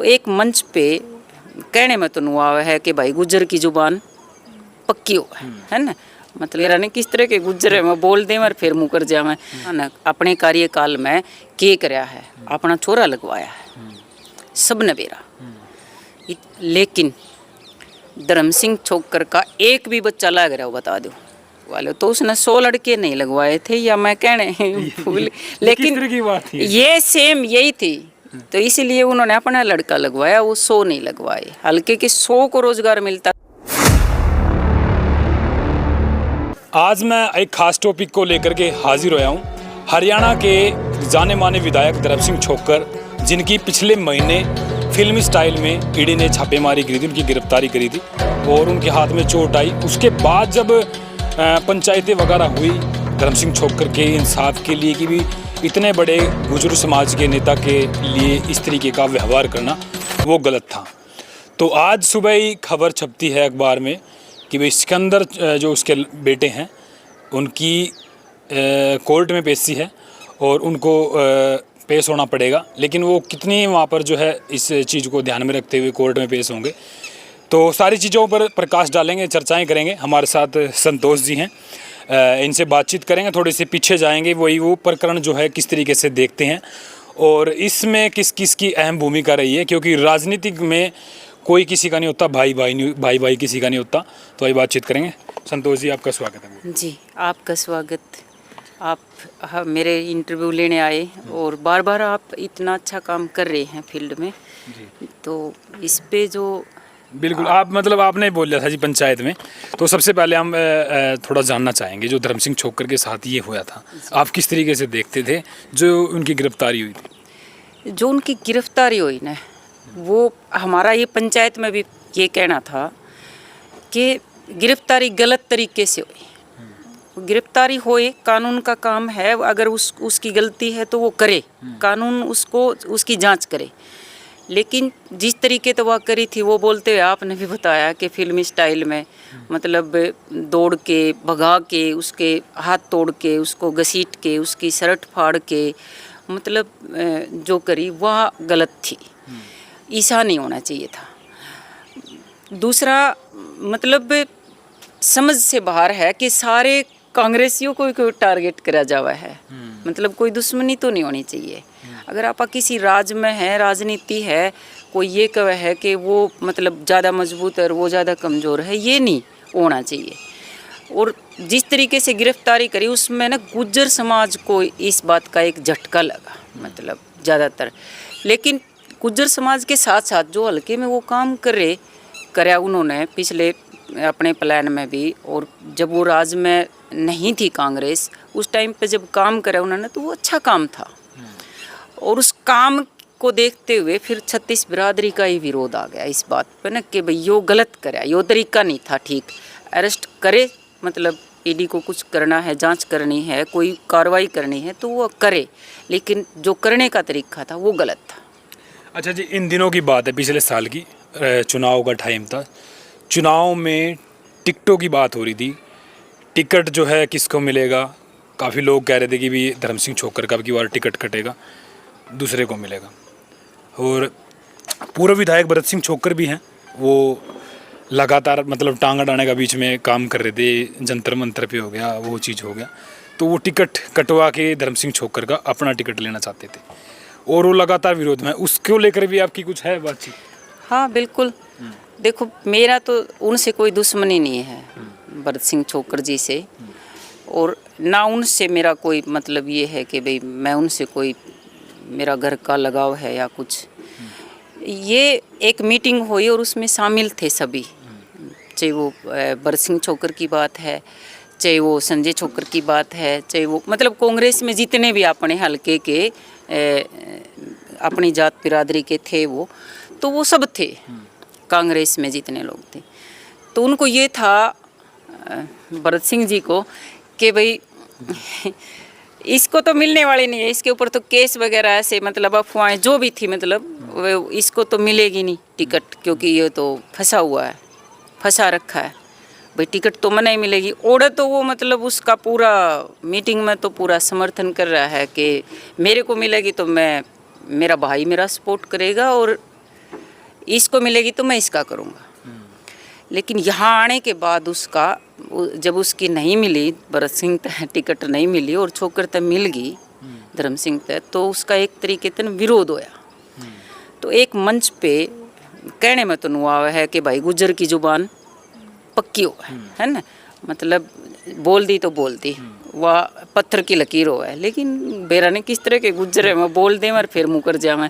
तो एक मंच पे कहने में तो नुआ है कि भाई गुज्जर की जुबान पक्की है ना, मतलब यानी किस तरह के गुज्जर है, मैं बोल दे और फिर मुकर जा मैं ना। अपने कार्यकाल में के कराया है, अपना छोरा लगवाया है सब ने बेरा, लेकिन धर्म सिंह छोकर का एक भी बच्चा लग रहा हो बता दो वाले, तो उसने 100 लड़के नहीं लगवाए थे, या मैं कहने भूल, लेकिन की बात थी? ये सेम यही थी, तो इसलिए उन्होंने अपना लड़का लगवाया, वो 100 नहीं लगवाए, हल्के के 100 को रोजगार मिलता। आज मैं एक खास टॉपिक को लेकर के हाजिर होया हूँ। हरियाणा के जाने माने विधायक धर्म सिंह छोकर, जिनकी पिछले महीने फिल्मी स्टाइल में ईडी ने छापेमारी करी थी, उनकी गिरफ्तारी करी थी और उनके हाथ में चोट आई। उसके बाद जब पंचायतें वगैरह हुई, धर्म सिंह छोकर के इंसाफ के लिए कि भी इतने बड़े गुजर समाज के नेता के लिए इस तरीके का व्यवहार करना वो गलत था। तो आज सुबह ही खबर छपती है अखबार में कि भाई सिकंदर जो उसके बेटे हैं उनकी कोर्ट में पेशी है और उनको पेश होना पड़ेगा, लेकिन वो कितनी वहाँ पर जो है इस चीज़ को ध्यान में रखते हुए कोर्ट में पेश होंगे, तो सारी चीज़ों पर प्रकाश डालेंगे, चर्चाएं करेंगे। हमारे साथ संतोष जी हैं, इनसे बातचीत करेंगे, थोड़े से पीछे जाएंगे, वो प्रकरण जो है किस तरीके से देखते हैं और इसमें किस किस की अहम भूमिका रही है, क्योंकि राजनीतिक में कोई किसी का नहीं होता, भाई किसी का नहीं होता। तो ये बातचीत करेंगे। संतोष जी, आपका स्वागत है। जी, आपका स्वागत। आप मेरे इंटरव्यू लेने आए और बार बार आप इतना अच्छा काम कर रहे हैं फील्ड में जी। तो इस पे जो बिल्कुल आप मतलब आपने बोल लिया था जी पंचायत में, तो सबसे पहले हम थोड़ा जानना चाहेंगे जो धर्म सिंह छोकर के साथ ये हुआ था, आप किस तरीके से देखते थे जो उनकी गिरफ्तारी हुई थी? जो उनकी गिरफ्तारी हुई ना, वो हमारा ये पंचायत में भी ये कहना था कि गिरफ्तारी गलत तरीके से हुई। गिरफ्तारी होए, कानून का काम है, अगर उसकी गलती है तो वो करे, कानून उसकी जांच करे, लेकिन जिस तरीके तो वह करी थी, वो बोलते हुए आपने भी बताया कि फिल्मी स्टाइल में मतलब दौड़ के भगा के उसके हाथ तोड़ के उसको घसीट के उसकी शर्ट फाड़ के मतलब जो करी वह गलत थी, ऐसा नहीं होना चाहिए था। दूसरा मतलब समझ से बाहर है कि सारे कांग्रेसियों को कोई टारगेट करा जावा है, मतलब कोई दुश्मनी तो नहीं होनी चाहिए। अगर आप किसी राज में है, राजनीति है, कोई ये कहे है कि वो मतलब ज़्यादा मजबूत है और वो ज़्यादा कमज़ोर है, ये नहीं होना चाहिए। और जिस तरीके से गिरफ्तारी करी उसमें ना गुज्जर समाज को इस बात का एक झटका लगा, मतलब ज़्यादातर। लेकिन गुज्जर समाज के साथ साथ जो हल्के में वो काम कराया उन्होंने पिछले अपने प्लान में भी, और जब वो राज में नहीं थी कांग्रेस उस टाइम पे जब काम करा उन्होंने, तो वो अच्छा काम था। और उस काम को देखते हुए फिर 36 बिरादरी का ही विरोध आ गया इस बात पे ना कि भाई यो गलत करा, यो तरीका नहीं था ठीक, अरेस्ट करे, मतलब ईडी को कुछ करना है, जांच करनी है, कोई कार्रवाई करनी है तो वो करे, लेकिन जो करने का तरीका था वो गलत था। अच्छा जी, इन दिनों की बात है, पिछले साल की चुनाव का टाइम था, चुनाव में टिकटों की बात हो रही थी, टिकट जो है किसको मिलेगा, काफ़ी लोग कह रहे थे कि भी धर्म सिंह छोकर का की बार टिकट कटेगा, दूसरे को मिलेगा। और पूर्व विधायक भरत सिंह छोकर भी हैं, वो लगातार मतलब टांग अड़ाने का बीच में काम कर रहे थे, जंतर मंतर पे हो गया, वो चीज़ हो गया, तो वो टिकट कटवा के धर्म सिंह छोकर का अपना टिकट लेना चाहते थे और वो लगातार विरोध में, उसको लेकर भी आपकी कुछ है बातचीत? हाँ बिल्कुल, देखो मेरा तो उनसे कोई दुश्मनी नहीं है, भरत सिंह छोकर जी से, और ना उनसे मेरा कोई मतलब ये है कि भाई मैं उनसे कोई मेरा घर का लगाव है या कुछ। ये एक मीटिंग हुई और उसमें शामिल थे सभी, चाहे वो भरत सिंह छोकर की बात है, चाहे वो संजय छोकर की बात है, चाहे वो मतलब कांग्रेस में जितने भी अपने हलके के अपनी जात बिरादरी के थे वो सब थे कांग्रेस में जितने लोग थे। तो उनको ये था भरत सिंह जी को कि भाई इसको तो मिलने वाली नहीं है, इसके ऊपर तो केस वगैरह ऐसे मतलब अफवाहें जो भी थी, मतलब इसको तो मिलेगी नहीं टिकट, क्योंकि ये तो फंसा हुआ है, फंसा रखा है, भाई टिकट तो मना ही मिलेगी। और तो वो मतलब उसका पूरा मीटिंग में तो पूरा समर्थन कर रहा है कि मेरे को मिलेगी तो मेरा भाई मेरा सपोर्ट करेगा और इसको मिलेगी तो मैं इसका करूँगा। लेकिन यहाँ आने के बाद उसका जब उसकी नहीं मिली, भरत सिंह तक टिकट नहीं मिली और छोकर तक मिल गई धर्म सिंह तक, तो उसका एक तरीके से विरोध होया। तो एक मंच पे कहने में तो नुआ है कि भाई गुज्जर की जुबान पक्की हो है ना, मतलब बोल दी तो बोल दी, वह पत्थर की लकीर हो है। लेकिन बेरा ने किस तरह के गुज्जर है, मैं बोल दें और फिर मुकर जावे,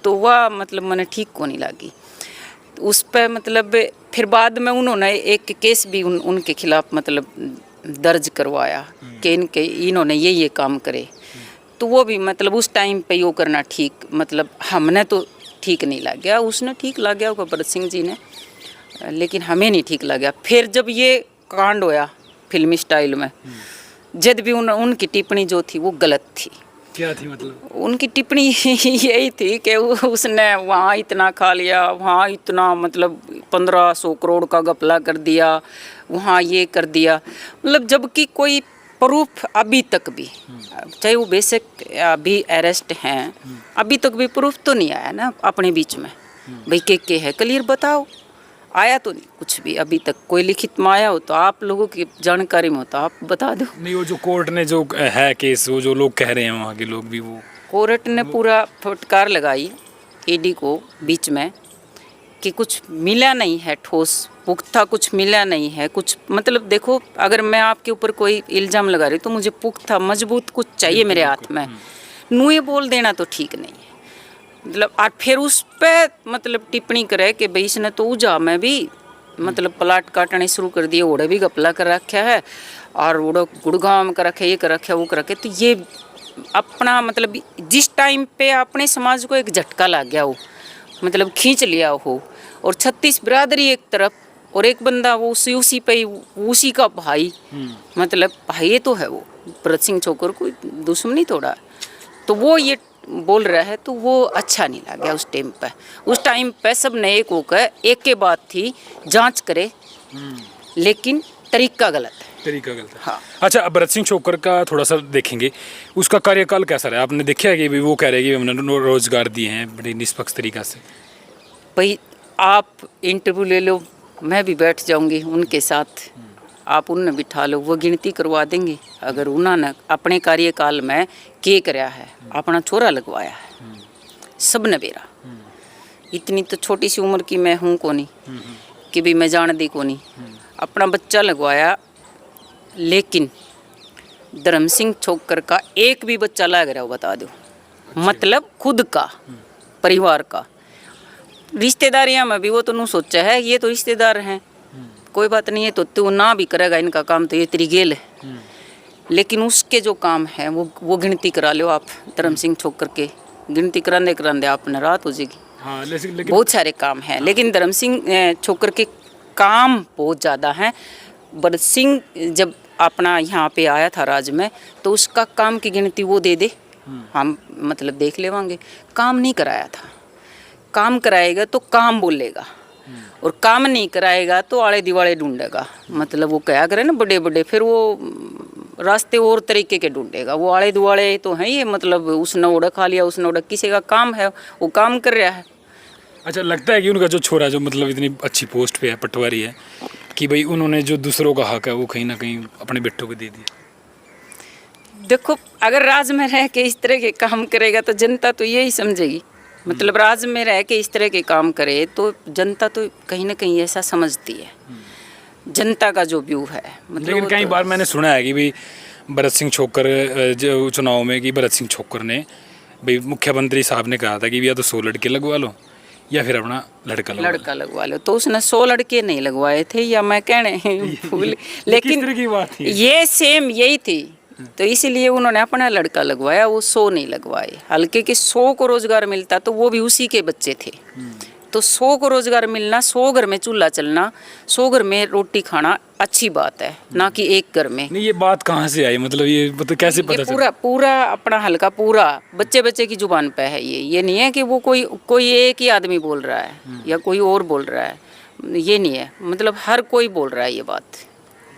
तो वह मतलब मैंने ठीक को नहीं लगी। उस पर मतलब फिर बाद में उन्होंने एक केस भी उनके खिलाफ मतलब दर्ज करवाया कि इन्होंने ये काम करे। तो वो भी मतलब उस टाइम पे यो करना ठीक, मतलब हमने तो ठीक नहीं लग गया, उसने ठीक लग गया होगा भरत सिंह जी ने, लेकिन हमें नहीं ठीक लग गया। फिर जब ये कांड होया फिल्मी स्टाइल में, जब भी उनकी टिप्पणी जो थी वो गलत थी। क्या थी मतलब? उनकी टिप्पणी यही थी कि उसने वहाँ इतना खा लिया, वहाँ इतना मतलब 1500 करोड़ का घपला कर दिया, वहाँ ये कर दिया, मतलब जबकि कोई प्रूफ अभी तक भी, चाहे वो बेशक अभी अरेस्ट हैं, अभी तक भी प्रूफ तो नहीं आया ना अपने बीच में भाई के है, क्लियर बताओ। आया तो नहीं कुछ भी अभी तक, कोई लिखित में आया हो तो आप लोगों की जानकारी में हो तो आप बता दो। नहीं, वो जो कोर्ट ने जो है केस, वो जो लोग कह रहे हैं वहाँ के लोग भी, वो कोर्ट ने पूरा फटकार लगाई ईडी को बीच में कि कुछ मिला नहीं है, ठोस पुख्ता कुछ मिला नहीं है कुछ। मतलब देखो, अगर मैं आपके ऊपर कोई इल्ज़ाम लगा रही तो मुझे पुख्ता मजबूत कुछ चाहिए मेरे हाथ में, नुए बोल देना तो ठीक नहीं है। मतलब और फिर उस पर मतलब टिप्पणी करे कि भाई इसने तो उजा में भी मतलब प्लाट काटने शुरू कर दिए, ओढ़े भी गपला कर रखा है और ओढ़ो गुड़गांव में कर रखे, ये कर रखे, वो कर रखे। तो ये अपना मतलब जिस टाइम पे अपने समाज को एक झटका लग गया हो, मतलब खींच लिया हो, और 36 बिरादरी एक तरफ और एक बंदा वो उसी पे उसी का भाई, मतलब भाई तो है वो भरत सिंह छोकर, कोई दुश्मनी थोड़ा, तो वो ये बोल रहा है तो वो अच्छा नहीं लगा उस टाइम पे। उस टाइम पे सब ने एक होकर एक के बात थी जांच करे, लेकिन तरीका गलत है। हाँ। अच्छा, अब भरत सिंह छोकर का थोड़ा सा देखेंगे, उसका कार्यकाल कैसा रहा? आपने देखा है कि वो कह रहे हैं कि हमने रोजगार दिए हैं बड़ी निष्पक्ष तरीका से। भाई आप इंटरव्यू ले लो, मैं भी बैठ जाऊंगी उनके साथ, आप उन्हें बिठा लो, वो गिनती करवा देंगे। अगर उन्होंने अपने कार्यकाल में के कराया है, अपना छोरा लगवाया है, सब ने बेरा, इतनी तो छोटी सी उम्र की मैं हूँ को नहीं कि भी मैं जान दी को नहीं, अपना बच्चा लगवाया। लेकिन धर्म सिंह छोकर का एक भी बच्चा लग रहा हो बता दो, मतलब खुद का परिवार का। रिश्तेदारियां में भी वो तो नहीं सोचा है, ये तो रिश्तेदार हैं, कोई बात नहीं है, तो तू ना भी करेगा इनका काम तो ये तेरी गेल है। लेकिन उसके जो काम है वो गिनती करा लो आप, धर्म सिंह छोकर के गिनती कराने कराने आपने रात हो जाएगी। हाँ, लेकिन बहुत सारे काम हैं, लेकिन धर्म सिंह छोकर के काम बहुत ज़्यादा हैं। भरत सिंह जब अपना यहाँ पे आया था राज में, तो उसका काम की गिनती वो दे दे, हम मतलब देख लेवांगे। काम नहीं कराया था, काम कराएगा तो काम बोलेगा, और काम नहीं कराएगा तो आड़े दिवाड़े ढूंढेगा। मतलब वो क्या करे ना बड़े बड़े, फिर वो रास्ते और तरीके के ढूंढेगा। वो आड़े दुआड़े तो हैं ये, मतलब उसने ओढ़ खा लिया, उसने ओढ़, किसी का काम है वो काम कर रहा है। अच्छा, लगता है कि उनका जो छोरा जो मतलब इतनी अच्छी पोस्ट पे है, पटवारी है, कि भाई उन्होंने जो दूसरों का हक है वो कहीं ना कहीं अपने बेटों को दे दिया। देखो, अगर राज में रह के इस तरह के काम करेगा तो जनता तो यही समझेगी, मतलब राज में रह के इस तरह के काम करे तो जनता तो कहीं ना कहीं ऐसा समझती है, जनता का जो व्यू है। मतलब लेकिन कई बार मैंने सुना है कि भाई भरत सिंह छोकर जो चुनाव में, कि भरत सिंह छोकर ने भाई मुख्यमंत्री साहब ने कहा था कि या तो 100 लड़के लगवा लो या फिर अपना लड़का लगवा लो, तो उसने 100 लड़के नहीं लगवाए थे, या मैं कहने भूल, लेकिन ये सेम यही थी, तो इसीलिए उन्होंने अपना लड़का लगवाया, वो 100 नहीं लगवाए। हल्के के 100 को रोजगार मिलता तो वो भी उसी के बच्चे थे, तो 100 को रोजगार मिलना, 100 घर में चूल्हा चलना, 100 घर में रोटी खाना अच्छी बात है, ना कि एक घर में। नहीं, ये बात कहाँ से आई, मतलब ये मतलब कैसे पता चला? पूरा अपना हल्का पूरा बच्चे बच्चे की जुबान पे है ये नहीं है कि वो कोई एक ही आदमी बोल रहा है या कोई और बोल रहा है, ये नहीं है, मतलब हर कोई बोल रहा है ये बात।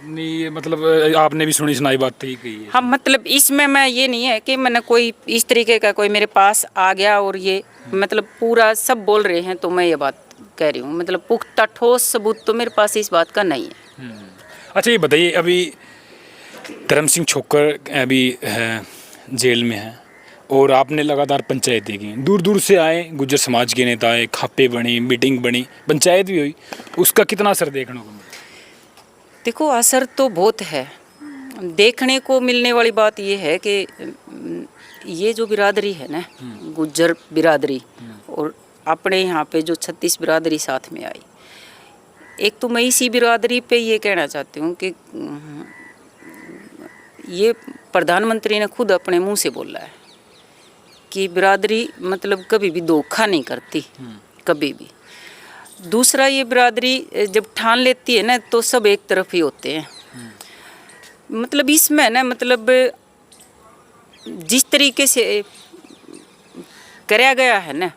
नहीं, ये मतलब आपने भी सुनी सुनाई बात तो ही कही है। हाँ, मतलब इसमें मैं ये नहीं है कि मैंने कोई इस तरीके का कोई मेरे पास आ गया और ये मतलब पूरा सब बोल रहे हैं तो मैं ये बात कह रही हूँ, मतलब पुख्ता ठोस सबूत तो मेरे पास इस बात का नहीं है। अच्छा ये बताइए, अभी धर्म सिंह छोक्कर अभी जेल में है और आपने लगातार पंचायतें की, दूर दूर से आए गुज्जर समाज के नेता आए, खापे बनी, मीटिंग बनी, पंचायत भी हुई, उसका कितना असर देखने को मिला? देखो असर तो बहुत है। देखने को मिलने वाली बात ये है कि ये जो बिरादरी है ना, गुज्जर बिरादरी, और अपने यहाँ पे जो 36 बिरादरी साथ में आई, एक तो मैं इसी बिरादरी पे ये कहना चाहती हूँ कि ये प्रधानमंत्री ने खुद अपने मुंह से बोला है कि बिरादरी मतलब कभी भी धोखा नहीं करती, कभी भी। दूसरा, ये बिरादरी जब ठान लेती है ना तो सब एक तरफ ही होते हैं। मतलब इसमें ना, मतलब जिस तरीके से कराया गया है ना,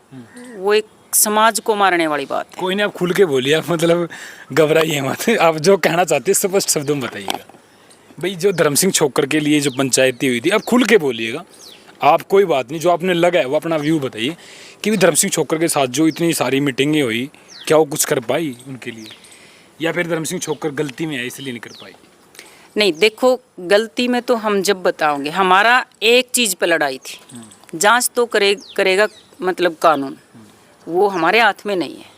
वो एक समाज को मारने वाली बात है। कोई नहीं, आप खुल के बोलिए, आप मतलब घबराइए मत, आप जो कहना चाहते हैं स्पष्ट शब्दों में बताइएगा। भाई जो धर्म सिंह छोक्कर के लिए जो पंचायती हुई थी, आप खुल के बोलिएगा, आप कोई बात नहीं, जो आपने लगा है वो अपना व्यू बताइए कि भी धर्म सिंह छोक्कर के साथ जो इतनी सारी मीटिंगें हुई, क्या वो कुछ कर पाई उनके लिए, या फिर धर्म सिंह छोक्कर गलती में है इसलिए नहीं कर पाई? नहीं, देखो गलती में तो हम जब बताओगे, हमारा एक चीज़ पे लड़ाई थी, जांच तो करेगा मतलब कानून, वो हमारे हाथ में नहीं है,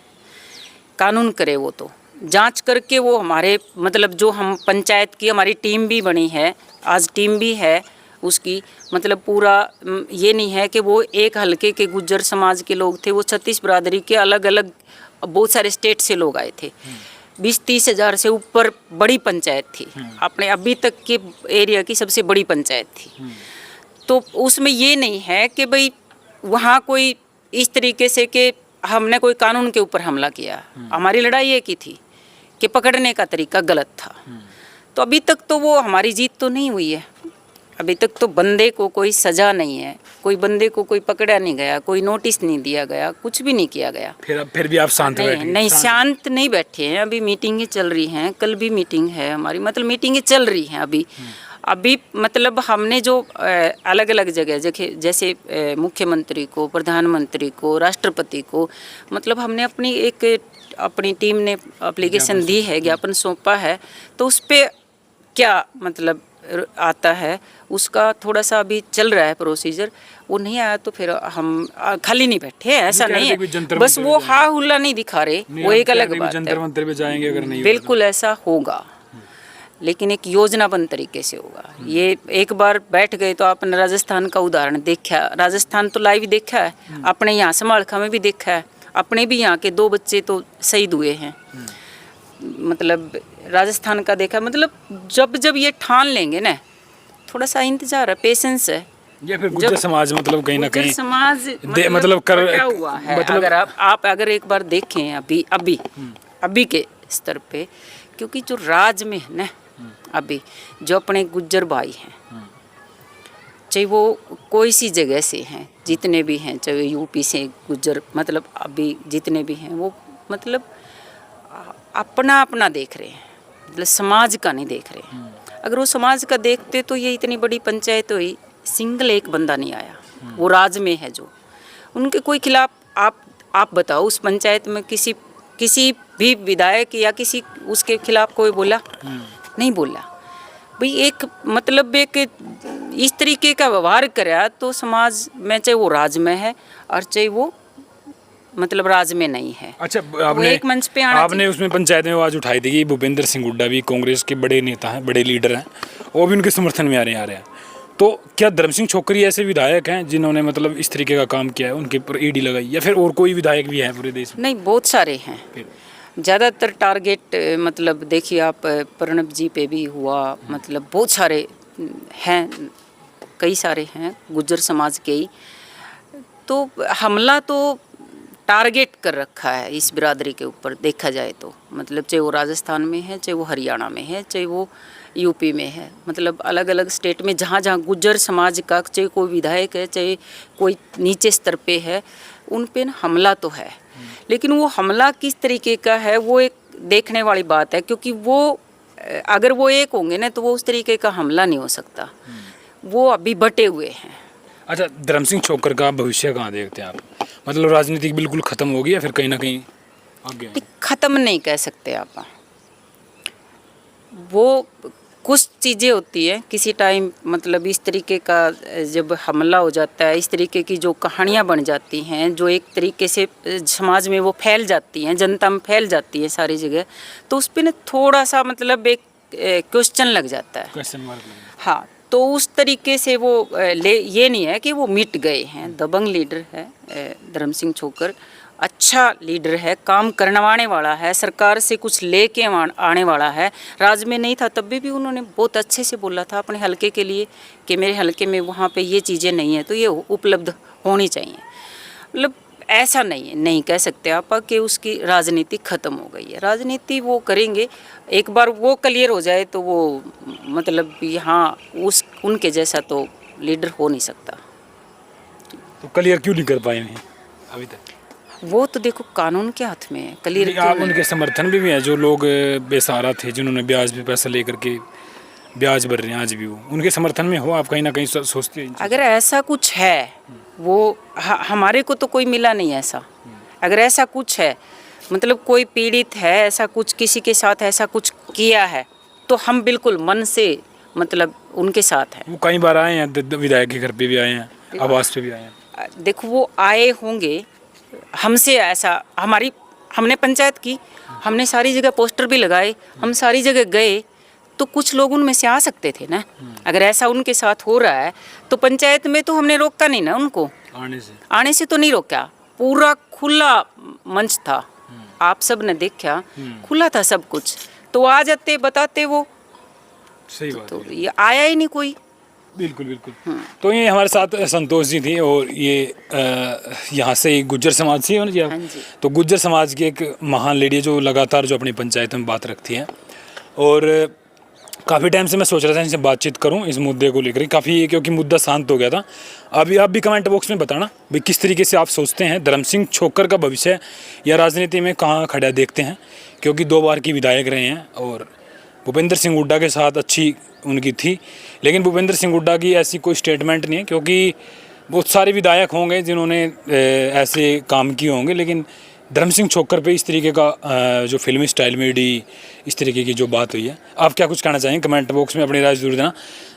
कानून करे वो तो जांच करके, वो हमारे मतलब जो हम पंचायत की हमारी टीम भी बनी है, आज टीम भी है उसकी, मतलब पूरा ये नहीं है कि वो एक हलके के गुज्जर समाज के लोग थे, वो 36 बिरादरी के अलग अलग बहुत सारे स्टेट से लोग आए थे। 20-30 हज़ार से ऊपर बड़ी पंचायत थी, अपने अभी तक के एरिया की सबसे बड़ी पंचायत थी। तो उसमें ये नहीं है कि भाई वहाँ कोई इस तरीके से कि हमने कोई कानून के ऊपर हमला किया। हमारी लड़ाई एक ही थी कि पकड़ने का तरीका गलत था। तो अभी तक तो वो हमारी जीत तो नहीं हुई है, अभी तक तो बंदे को कोई सज़ा नहीं है, कोई बंदे को कोई पकड़ा नहीं गया, कोई नोटिस नहीं दिया गया, कुछ भी नहीं किया गया। फिर भी आप शांत बैठे? नहीं, शांत नहीं बैठे हैं, अभी मीटिंगें चल रही हैं, कल भी मीटिंग है हमारी, मतलब मीटिंगें चल रही हैं अभी मतलब हमने जो अलग अलग जगह जैसे मुख्यमंत्री को, प्रधानमंत्री को, राष्ट्रपति को, मतलब हमने अपनी टीम ने एप्लीकेशन दी है, ज्ञापन सौंपा है, तो उस पर क्या मतलब आता है उसका थोड़ा सा अभी चल रहा है प्रोसीजर। वो नहीं आया तो फिर हम खाली नहीं बैठे हैं, ऐसा नहीं है, बस वो हा हुल्ला नहीं दिखा रहे, वो एक अलग बात है। जंतर मंतर पे जाएंगे अगर नहीं, बिल्कुल ऐसा होगा, लेकिन एक योजनाबद्ध तरीके से होगा। ये एक बार बैठ गए तो आपने राजस्थान का उदाहरण देखा, राजस्थान तो लाइव देखा है, अपने यहाँ समालखा में भी देखा है, अपने भी यहाँ के 2 बच्चे तो शहीद हुए हैं, मतलब राजस्थान का देखा। मतलब जब ये ठान लेंगे ना, थोड़ा सा इंतजार है, पेशेंस है। या फिर गुज्जर समाज मतलब कहीं ना कहीं समाज मतलब कर क्या हुआ है, मतलब अगर आप अगर एक बार देखें अभी के स्तर पे, क्योंकि जो राज में है ना अभी जो अपने गुज्जर भाई हैं, चाहे वो कोई सी जगह से हैं, जितने भी हैं, चाहे यूपी से गुज्जर, मतलब अभी जितने भी हैं, वो मतलब अपना अपना देख रहे हैं, मतलब समाज का नहीं देख रहे हैं। अगर वो समाज का देखते तो ये इतनी बड़ी पंचायत हुई, सिंगल एक बंदा नहीं आया, वो राज में है जो, उनके कोई खिलाफ आप बताओ उस पंचायत में किसी भी विधायक या किसी उसके खिलाफ कोई बोला? नहीं बोला। भाई एक मतलब एक इस तरीके का व्यवहार करा तो समाज में, चाहे वो राज में है और चाहे वो मतलब राज में नहीं है। अच्छा, आपने एक मंच पे आपने उसमें पंचायत में आवाज उठाई थी कि भूपेंद्र सिंह हुड्डा भी कांग्रेस के बड़े नेता हैं, बड़े लीडर हैं, वो भी उनके समर्थन में आ रहे हैं। तो क्या धर्म सिंह छोक्कर ऐसे विधायक हैं जिन्होंने मतलब इस तरीके का काम किया है, उनके ऊपर ईडी लगाई, या फिर और कोई विधायक भी है पूरे देश में? नहीं, बहुत सारे हैं, ज़्यादातर टारगेट मतलब देखिए आप प्रणब जी पे भी हुआ, मतलब बहुत सारे हैं, कई सारे हैं गुज्जर समाज के ही। तो हमला तो टारगेट कर रखा है इस बिरादरी के ऊपर देखा जाए तो, मतलब चाहे वो राजस्थान में है, चाहे वो हरियाणा में है, चाहे वो यूपी में है, मतलब अलग अलग स्टेट में जहाँ जहाँ गुज्जर समाज का चाहे कोई विधायक है, चाहे कोई नीचे स्तर पे है, उन पे हमला तो है। लेकिन वो हमला किस तरीके का है वो एक देखने वाली बात है, क्योंकि वो अगर वो एक होंगे ना तो वो उस तरीके का हमला नहीं हो सकता। वो अभी बटे हुए हैं, अच्छा, धर्म सिंह छोक्कर का भविष्य कहाँ देखते हैं आप? मतलब राजनीति बिल्कुल खत्म होगी या फिर कहीं ना कहीं आगे आएंगे? ख़त्म नहीं कह सकते आप। वो कुछ चीज़ें होती है किसी टाइम, मतलब इस तरीके का जब हमला हो जाता है, इस तरीके की जो कहानियाँ बन जाती हैं, जो एक तरीके से समाज में वो फैल जाती हैं, जनता में फैल जाती है सारी जगह, तो उस पर ना थोड़ा सा मतलब एक क्वेश्चन लग जाता है। क्वेश्चन मार्क लगेगा। हाँ, तो उस तरीके से वो ये नहीं है कि वो मिट गए हैं। दबंग लीडर है धर्म सिंह छोक्कर, अच्छा लीडर है, काम करवाने वाला है, सरकार से कुछ लेके आने वाला है। राज में नहीं था तब भी उन्होंने बहुत अच्छे से बोला था अपने हलके के लिए कि मेरे हलके में वहाँ पे ये चीज़ें नहीं है तो ये उपलब्ध होनी चाहिए। मतलब ऐसा नहीं है, नहीं कह सकते आप कि उसकी राजनीति ख़त्म हो गई है। राजनीति वो करेंगे, एक बार वो क्लियर हो जाए तो वो मतलब यहाँ उनके जैसा तो लीडर हो नहीं सकता। तो क्लियर क्यों नहीं कर पाए हैं अभी तक? वो तो देखो कानून के हाथ में है, क्लियर क्यों आप नहीं? उनके समर्थन भी हैं जो लोग बेसहारा थे, जिन्होंने ब्याज पे पैसा लेकर के ब्याज भर रहे हैं, आज भी वो उनके समर्थन में हो? आप कहीं ना कहीं सोचते हैं? अगर ऐसा कुछ है, वो हमारे को तो कोई मिला नहीं ऐसा। अगर ऐसा कुछ है, मतलब कोई पीड़ित है, ऐसा कुछ किसी के साथ ऐसा कुछ किया है, तो हम बिल्कुल मन से मतलब उनके साथ हैं। वो कई बार आए हैं, विधायक के घर पे भी आए हैं, आवास पे भी आए हैं। देखो वो आए होंगे, हमसे ऐसा हमने पंचायत की, हमने सारी जगह पोस्टर भी लगाए, हम सारी जगह गए, तो कुछ लोग उनमें से आ सकते थे ना। अगर ऐसा उनके साथ हो रहा है तो पंचायत में तो हमने रोका नहीं ना उनको आने से तो नहीं रोका। पूरा खुला मंच था, आप सब ने देखा, खुला था सब कुछ, तो आ जाते बताते वो। सही बात तो है। ये आया ही नहीं कोई। बिल्कुल बिल्कुल। तो ये हमारे साथ संतोष जी थी और ये यहाँ से गुज्जर समाज से है जी आप? हाँ जी। तो गुज्जर समाज की एक महान लेडी है जो लगातार जो अपनी पंचायत में बात रखती है, और काफ़ी टाइम से मैं सोच रहा था इनसे बातचीत करूं इस मुद्दे को लेकर, काफ़ी, क्योंकि मुद्दा शांत हो गया था। अभी आप भी कमेंट बॉक्स में बताना भाई किस तरीके से आप सोचते हैं धर्म सिंह छोक्कर का भविष्य या राजनीति में कहाँ खड़ा देखते हैं, क्योंकि 2 बार की विधायक रहे हैं और भूपेंद्र सिंह हुड्डा के साथ अच्छी उनकी थी, लेकिन भूपेंद्र सिंह हुड्डा की ऐसी कोई स्टेटमेंट नहीं है, क्योंकि बहुत सारे विधायक होंगे जिन्होंने ऐसे काम किए होंगे, लेकिन धर्म सिंह छोक्कर पे इस तरीके का जो फिल्मी स्टाइल में इस तरीके की जो बात हुई है। आप क्या कुछ कहना चाहेंगे? कमेंट बॉक्स में अपनी राय जरूर देना।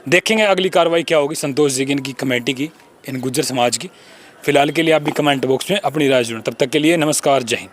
देखेंगे अगली कार्रवाई क्या होगी संतोष जी की, इनकी कमेटी की, इन गुज्जर समाज की। फिलहाल के लिए आप भी कमेंट बॉक्स में अपनी राय जरूर। तब तक के लिए नमस्कार, जय हिंद।